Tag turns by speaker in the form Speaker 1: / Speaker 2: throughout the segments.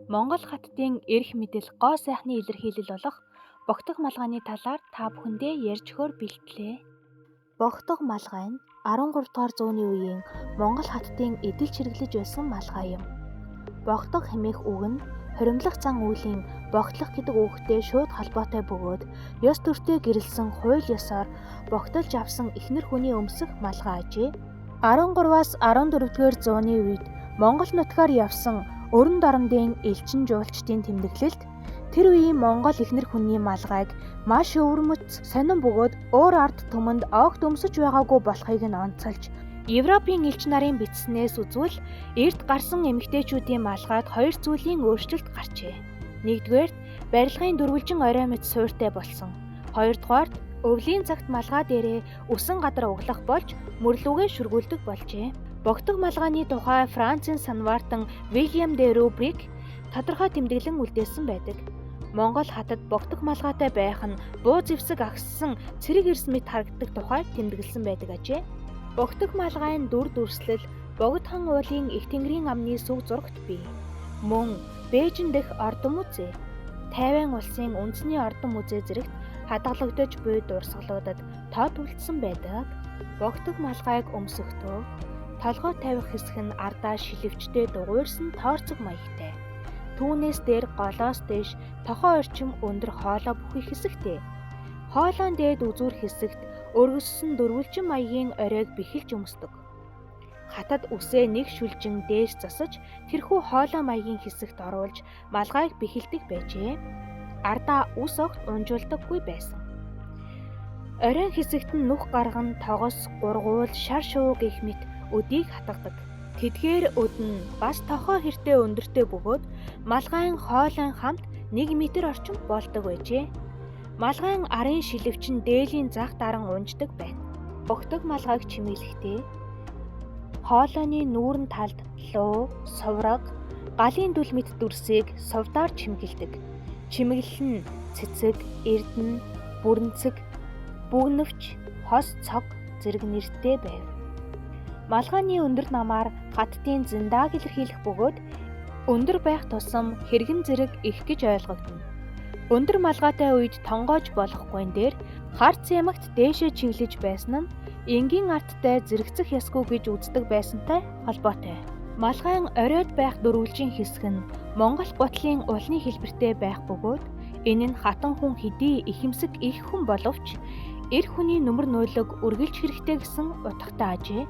Speaker 1: Монгол хаттын эрх мэдэл гоо сайхны илэрхийлэл болох богдох малгайны талаар та бүхэндээ ярьж өгөхөөр бэлтлээ. Богдох малгай нь 13 дугаар зууны үеийн Монгол хаттын эдэлж хэрэглэж байсан малгай юм. Богдох хэмээх үг нь хоримлох зан үйлийн богтлох гэдэг үгтэй шууд холбоотой бөгөөд ёс төртэй гэрэлсэн хууль ёсоор богтолж авсан эхнэр хүний өмсөх малгай ажээ. 13-аас 14-р зууны үед Монгол нутгаар явсан өрн дорндын элчин жуулчдын тэмдэглэлд тэр үеийн Монгол эхнэр хүний малгайг маш өвөрмөц сонин бөгөөд өөр ард түмэнд огт өмсөж байгаагүй болохыг нь онцолж Европын элч нарын бичснээс үзвэл эрт гарсан эмэгтэйчүүдийн малгайд хоёр зүйлийн өөрчлөлт гарчээ. Нэгдүгээрт барилгын дөрвөлжин орой мэт суйртай болсон. Хоёрдугаарт өвлийн цагт малгай дээрээ үсэн гадар углах болж мөрлүүгээ шүргүүлдэг болжээ. Богдох малгайны тухай Францын санваартан Вильям де Рубрик тодорхой тэмдэглэн үлдээсэн байдаг. Монгол хатад богдох малгайтай байх нь буу зэвсэг агссан цэрэг эрс мэт харагддаг тухай тэмдэглэсэн байдаг ажээ. Богдох малгайн дүр дүрслэл Богд хан уулын их тэнгэрийн амны сүг зурагт бий. Мөн Бээжин дэх ордон музей, Тайван улсын үндэсний ордон музей зэрэгт хадгалагдаж буй дурсгалуудад тод үлдсэн байдаг. Богдох малгайг өмсөхдөө толгой тавих хэсэг нь ардаа шилвчтэй дугуйрсан тойрцог маягтай. Түүнээс дээр голоос дээш тохоо орчим өндөр хоолой бүхий хэсэгтэй. Хоолойн дээд үзүүр хэсэгт өргөссөн дөрвөлжин маягийн оройг бэхэлж өмсдөг. Хатад үсээ нэг шүлжин дээш засаж тэрхүү хоолой маягийн хэсэгт оруулж малгайг бэхэлдэг байжээ. Ардаа үс огт унжуулдаггүй байсан. Оройн хэсэгт нь нүх гарган тогос, гургуул, шар шувуу гэх мэт өдийг хатгадаг. Тэдгээр өд нь бас тохоо хэртэй өндөртэй бөгөөд малгайн хоолойн хамт 1 м орчим болдог байжээ. Малгайн арын шилвчин дээлийн зах даран унждаг байна. Богдох малгайг чимэглэхдээ хоолойны нүүрэн талд луу, сувраг, галын дүл мэт дүрсийг сувдаар чимгэлдэг. Чимэглэл нь цэцэг, эрдэнэ, бүрэнцэг, бүгнөвч, хос цог зэрэг нэртэй байв. Малгайны өндөр намаар хаттын зэндааг илэрхийлэх бөгөөд өндөр байх тусам хэрэгэн зэрэг их гэж ойлгогдно. Өндөр малгайтай үед тонгоож болохгүй дээр харц ямагт дээшээ чиглэж байсан нь энгийн арттай зэрэгцэх ясгүй гэж үздэг байсантай холбоотой. Малгайн оройд байх дөрвөлжин хэсэг нь Монгол гутлын улны хэлбэртэй байх бөгөөд энэ нь хатан хүн хэдий ихэмсэг их хүн боловч эр хүний нүмер нойлог үргэлж хэрэгтэй гэсэн утгатай ажээ.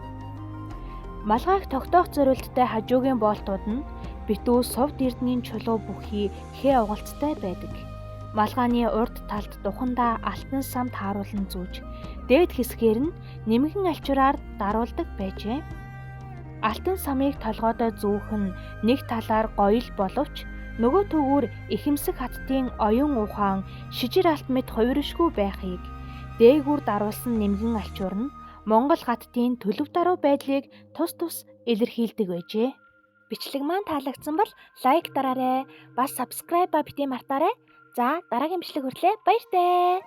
Speaker 1: Малгайг тогтоох зорилттой хажуугийн боолтууд нь битүү совд эрдэнийн чулуу бүхий хээ угалцтай байдаг. Малгайны урд талд духандаа алтан самт хааруулан зүүж, дээд хэсгээр нь нэмгэн алчураар даруулдаг байжээ. Алтан самыг толгойдоо зүүх нь нэг талаар гоёл боловч нөгөө төвүүр ихэмсэг хаттын оюун ухаан шижир алт мэт хувиршгүй байхыг дээгүүр даруулсан нэмгэн алчуур нь Монгол хаттын төлөв даруй байдлыг тус тус илэрхийлдэг байжээ. Бичлэг маань таалагдсан бол лайк дараарай. Бас subscribe битгий мартаарай. За дараагийн бичлэг хүртлээр баяртай.